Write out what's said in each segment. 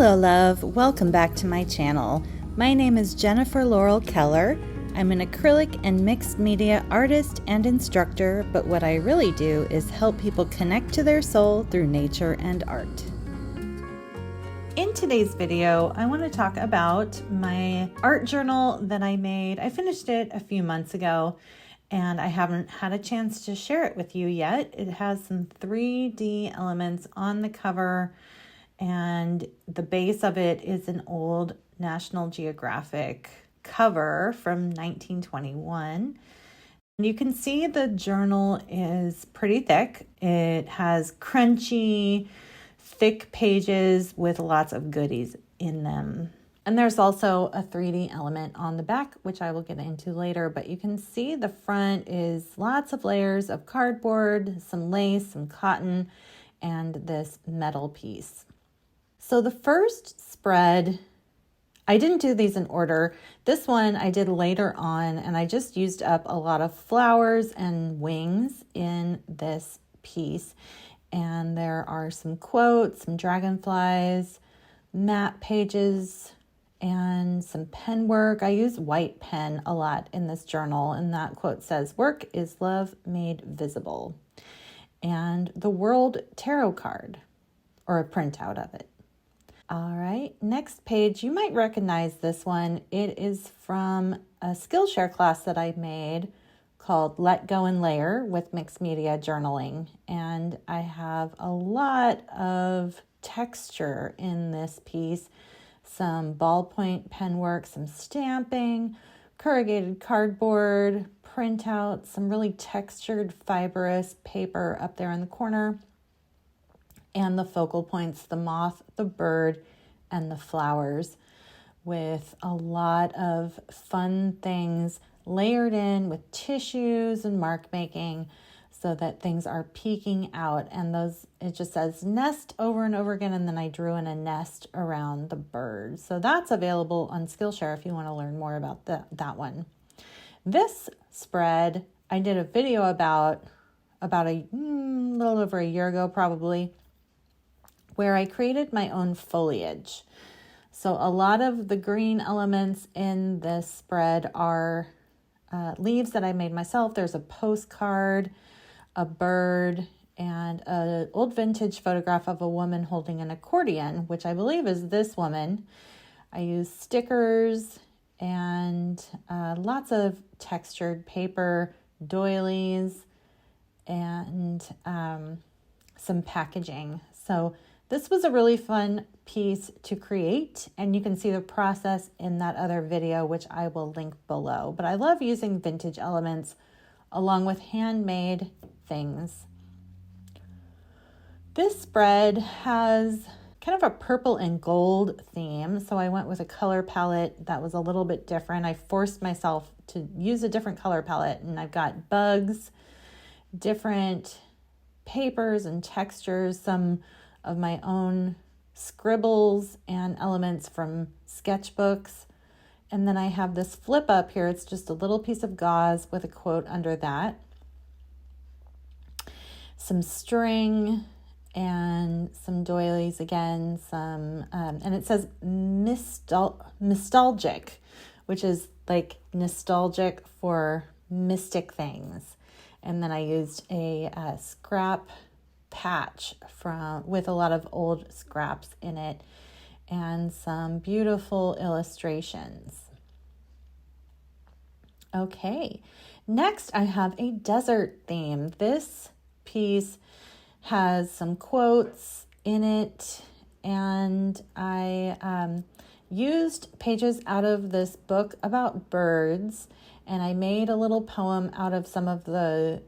Hello love, welcome back to my channel. My name is Jennifer Laurel Keller. I'm an acrylic and mixed media artist and instructor, but what I really do is help people connect to their soul through nature and art. In today's video, I want to talk about my art journal that I made. I finished it a few months ago and I haven't had a chance to share it with you yet. It has some 3D elements on the cover, and the base of it is an old National Geographic cover from 1921. And you can see the journal is pretty thick. It has crunchy, thick pages with lots of goodies in them. And there's also a 3D element on the back, which I will get into later, but you can see the front is lots of layers of cardboard, some lace, some cotton, and this metal piece. So the first spread, I didn't do these in order. This one I did later on, and I just used up a lot of flowers and wings in this piece. And there are some quotes, some dragonflies, map pages, and some pen work. I use white pen a lot in this journal, and that quote says, "Work is love made visible." And the World Tarot card, or a printout of it. All right, next page, you might recognize this one. It is from a Skillshare class that I made called Let Go and Layer with Mixed Media Journaling. And I have a lot of texture in this piece, some ballpoint pen work, some stamping, corrugated cardboard, printouts, some really textured fibrous paper up there in the corner, and the focal points, the moth, the bird, and the flowers, with a lot of fun things layered in with tissues and mark making so that things are peeking out. And those, it just says nest over and over again, and then I drew in a nest around the bird. So that's available on Skillshare if you want to learn more about that one. This spread, I did a video about a little over a year ago probably, where I created my own foliage. So a lot of the green elements in this spread are leaves that I made myself. There's a postcard, a bird, and an old vintage photograph of a woman holding an accordion, which I believe is this woman. I used stickers and lots of textured paper, doilies, and some packaging. So this was a really fun piece to create, and you can see the process in that other video, which I will link below. But I love using vintage elements along with handmade things. This spread has kind of a purple and gold theme, so I went with a color palette that was a little bit different. I forced myself to use a different color palette, and I've got bugs, different papers and textures, some of my own scribbles and elements from sketchbooks. And then I have this flip up here. It's just a little piece of gauze with a quote under that. Some string and some doilies again, and it says nostalgic, which is like nostalgic for mystic things. And then I used a scrap patch with a lot of old scraps in it and some beautiful illustrations. Okay, next I have a desert theme. This piece has some quotes in it, and I used pages out of this book about birds, and I made a little poem out of some of the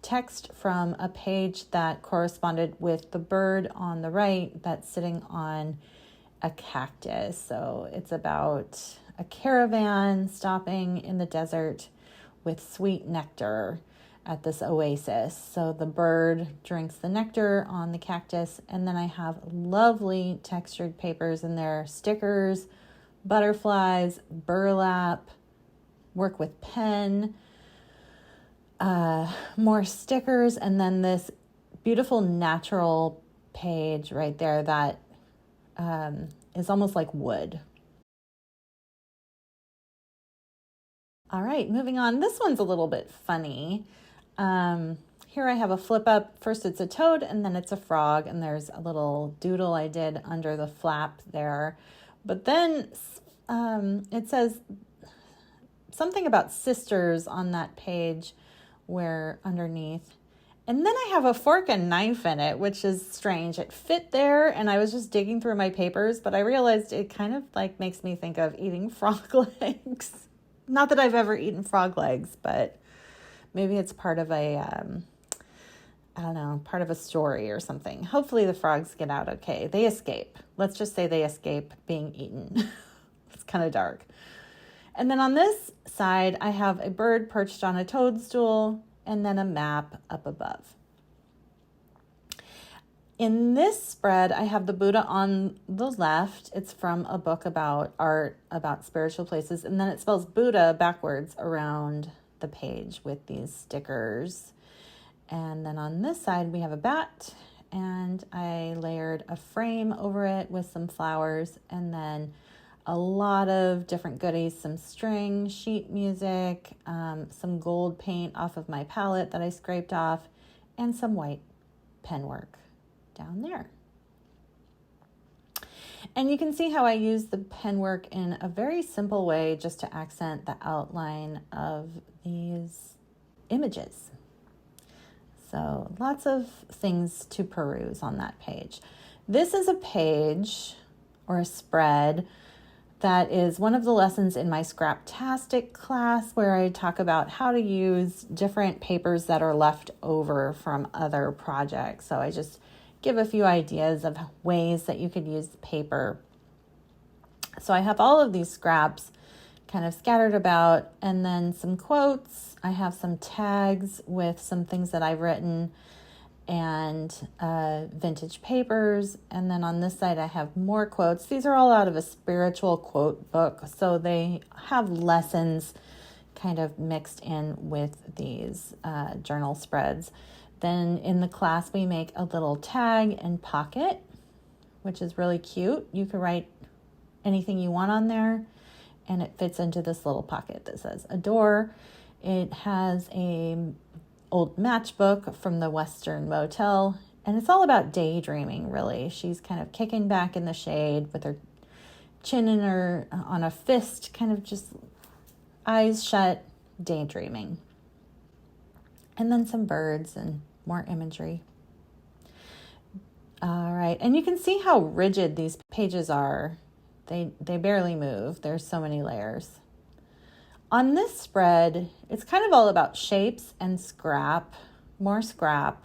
text from a page that corresponded with the bird on the right that's sitting on a cactus. So it's about a caravan stopping in the desert with sweet nectar at this oasis. So the bird drinks the nectar on the cactus, and then I have lovely textured papers in there, stickers, butterflies, burlap, work with pen, more stickers, and then this beautiful natural page right there that is almost like wood. All right, moving on. This one's a little bit funny. Here I have a flip up. First it's a toad and then it's a frog, and there's a little doodle I did under the flap there. But then it says something about sisters on that page where underneath. And then I have a fork and knife in it, which is strange. It fit there and I was just digging through my papers, but I realized it kind of like makes me think of eating frog legs. Not that I've ever eaten frog legs, but maybe it's part of a, part of a story or something. Hopefully the frogs get out okay. They escape. Let's just say they escape being eaten. It's kind of dark. And then on this side, I have a bird perched on a toadstool and then a map up above. In this spread, I have the Buddha on the left. It's from a book about art, about spiritual places. And then it spells Buddha backwards around the page with these stickers. And then on this side, we have a bat. And I layered a frame over it with some flowers. And then a lot of different goodies, some string, sheet music, some gold paint off of my palette that I scraped off, and some white pen work down there. And you can see how I use the pen work in a very simple way just to accent the outline of these images. So lots of things to peruse on that page. This is a page or a spread that is one of the lessons in my Scraptastic class where I talk about how to use different papers that are left over from other projects. So I just give a few ideas of ways that you could use paper. So I have all of these scraps kind of scattered about, and then some quotes. I have some tags with some things that I've written and vintage papers. And then on this side, I have more quotes. These are all out of a spiritual quote book. So they have lessons kind of mixed in with these journal spreads. Then in the class, we make a little tag and pocket, which is really cute. You can write anything you want on there, and it fits into this little pocket that says adore. It has a old matchbook from the Western Motel, and it's all about daydreaming, really. She's kind of kicking back in the shade with her chin in her on a fist, kind of just eyes shut, daydreaming. And then some birds and more imagery. All right, and you can see how rigid these pages are. They barely move. There's so many layers. On this spread, it's kind of all about shapes and scrap, more scrap.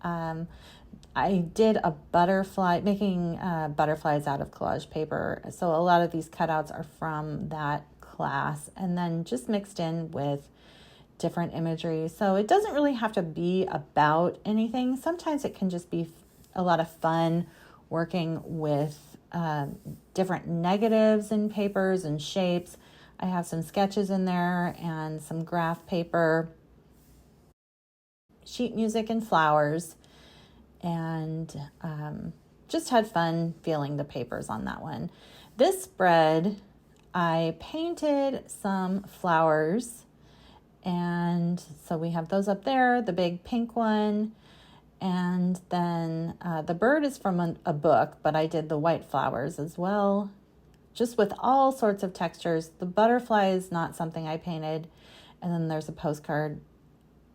I did a butterfly, making butterflies out of collage paper. So a lot of these cutouts are from that class, and then just mixed in with different imagery. So it doesn't really have to be about anything. Sometimes it can just be a lot of fun working with different negatives in papers and shapes. I have some sketches in there and some graph paper, sheet music and flowers, and just had fun feeling the papers on that one. This spread, I painted some flowers, and so we have those up there, the big pink one, and then the bird is from a book, but I did the white flowers as well, just with all sorts of textures. The butterfly is not something I painted. And then there's a postcard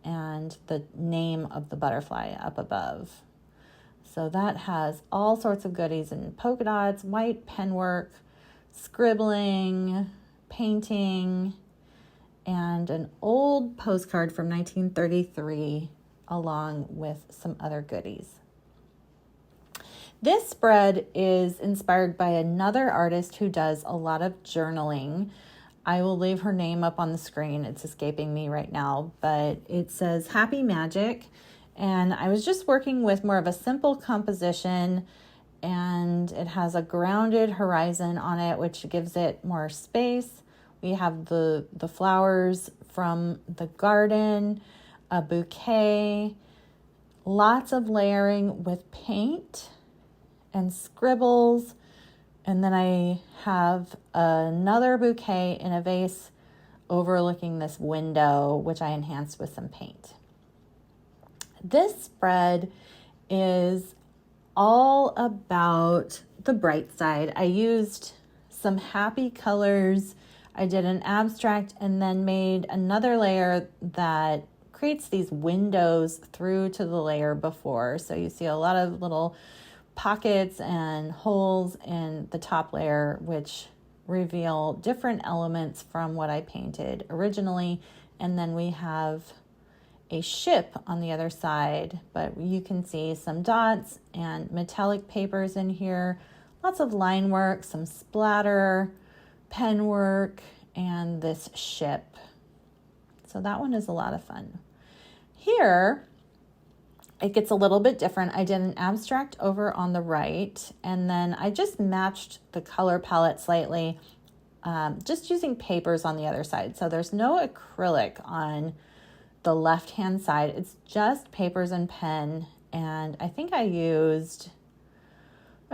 and the name of the butterfly up above. So that has all sorts of goodies and polka dots, white pen work, scribbling, painting, and an old postcard from 1933 along with some other goodies. This spread is inspired by another artist who does a lot of journaling. I will leave her name up on the screen. It's escaping me right now, but it says Happy Magic. And I was just working with more of a simple composition, and it has a grounded horizon on it, which gives it more space. We have the flowers from the garden, a bouquet, lots of layering with paint and scribbles, And then I have another bouquet in a vase overlooking this window, which I enhanced with some paint. This spread is all about the bright side. I used some happy colors. I did an abstract and then made another layer that creates these windows through to the layer before. So you see a lot of little pockets and holes in the top layer, which reveal different elements from what I painted originally. And then we have a ship on the other side, but you can see some dots and metallic papers in here, lots of line work, some splatter, pen work, and this ship. So that one is a lot of fun. Here, it gets a little bit different. I did an abstract over on the right, and then I just matched the color palette slightly, just using papers on the other side. So there's no acrylic on the left-hand side. It's just papers and pen, and I think I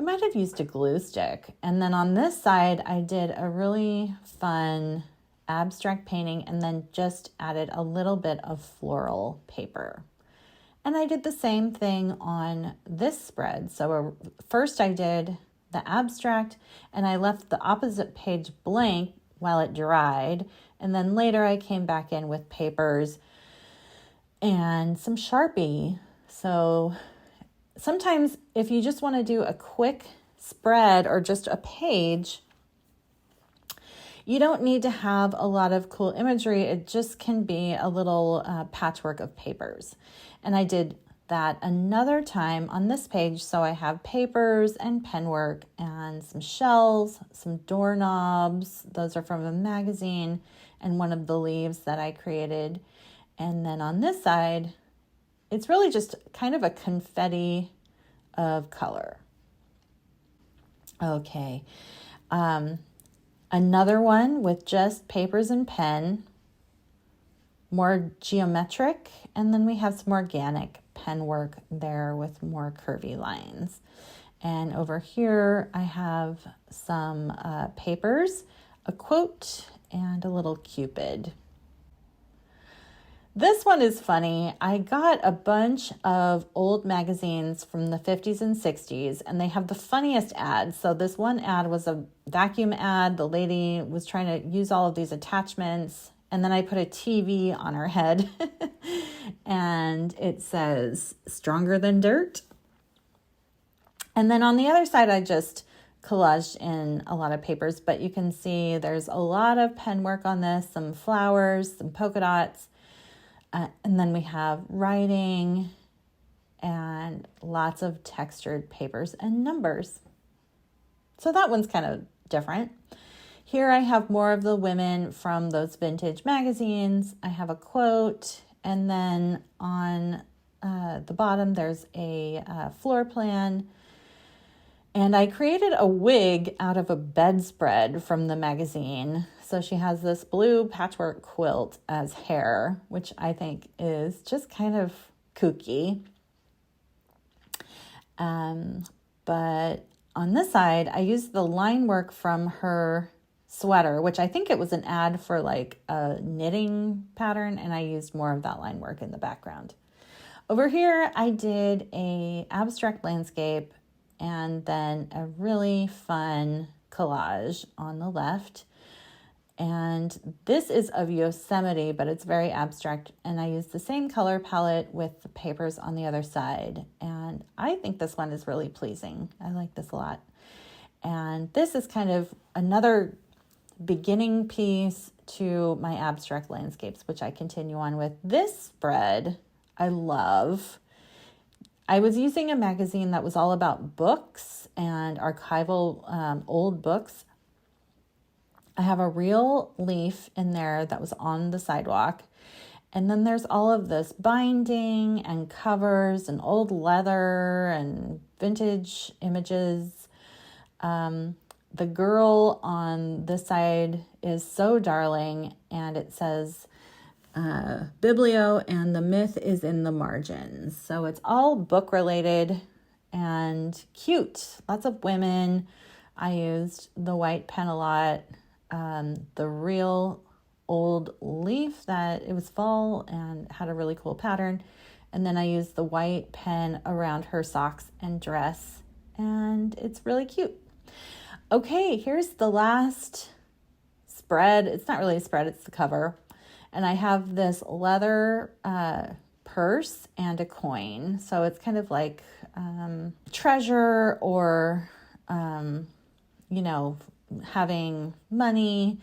might have used a glue stick. And then on this side, I did a really fun abstract painting and then just added a little bit of floral paper. And I did the same thing on this spread. So first I did the abstract and I left the opposite page blank while it dried. And then later I came back in with papers and some Sharpie. So sometimes if you just want to do a quick spread or just a page, you don't need to have a lot of cool imagery. It just can be a little patchwork of papers. And I did that another time on this page. So I have papers and pen work and some shells, some doorknobs. Those are from a magazine and one of the leaves that I created. And then on this side, it's really just kind of a confetti of color. Okay. Another one with just papers and pen, more geometric, and then we have some organic pen work there with more curvy lines. And over here, I have some papers, a quote, and a little Cupid. This one is funny. I got a bunch of old magazines from the 50s and 60s, and they have the funniest ads. So this one ad was a vacuum ad. The lady was trying to use all of these attachments, and then I put a TV on her head, and it says, "Stronger than dirt." And then on the other side, I just collaged in a lot of papers, but you can see there's a lot of pen work on this, some flowers, some polka dots. And then we have writing and lots of textured papers and numbers. So that one's kind of different. Here I have more of the women from those vintage magazines. I have a quote, and then on the bottom there's a floor plan. And I created a wig out of a bedspread from the magazine. So she has this blue patchwork quilt as hair, which I think is just kind of kooky. But on this side, I used the line work from her sweater, which I think it was an ad for like a knitting pattern, and I used more of that line work in the background. Over here, I did a abstract landscape and then a really fun collage on the left. And this is of Yosemite, but it's very abstract. And I used the same color palette with the papers on the other side. And I think this one is really pleasing. I like this a lot. And this is kind of another beginning piece to my abstract landscapes, which I continue on with. This spread I love. I was using a magazine that was all about books and archival old books. I have a real leaf in there that was on the sidewalk. And then there's all of this binding and covers and old leather and vintage images. The girl on this side is so darling, and it says Biblio, and the myth is in the margins. So it's all book related and cute. Lots of women I used the white pen a lot, the real old leaf that it was fall and had a really cool pattern. And then I used the white pen around her socks and dress, and it's really cute. Okay, here's the last spread. It's not really a spread, it's the cover. And I have this leather purse and a coin. So it's kind of like treasure or, having money.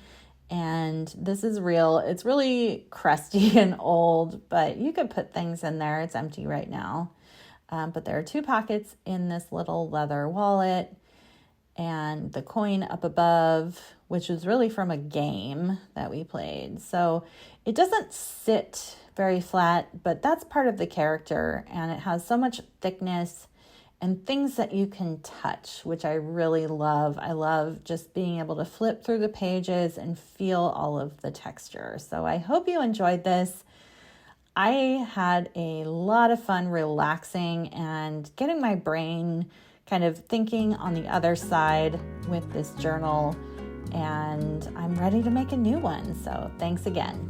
And this is real. It's really crusty and old, but you could put things in there. It's empty right now. But there are 2 pockets in this little leather wallet, and the coin up above, which was really from a game that we played. So it doesn't sit very flat, but that's part of the character, and it has so much thickness and things that you can touch, which I really love. I love just being able to flip through the pages and feel all of the texture. So I hope you enjoyed this. I had a lot of fun relaxing and getting my brain kind of thinking on the other side with this journal, and I'm ready to make a new one. So thanks again.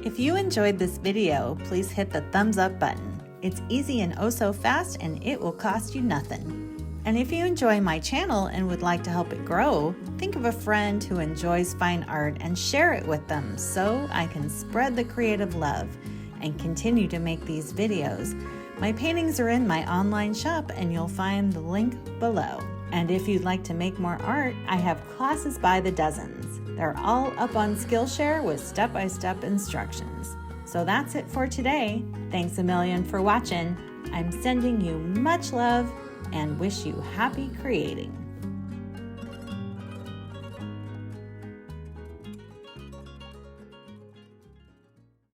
If you enjoyed this video, please hit the thumbs up button. It's easy and oh so fast, and it will cost you nothing. And if you enjoy my channel and would like to help it grow, think of a friend who enjoys fine art and share it with them so I can spread the creative love and continue to make these videos. My paintings are in my online shop, and you'll find the link below. And if you'd like to make more art, I have classes by the dozens. They're all up on Skillshare with step-by-step instructions. So that's it for today. Thanks a million for watching. I'm sending you much love and wish you happy creating.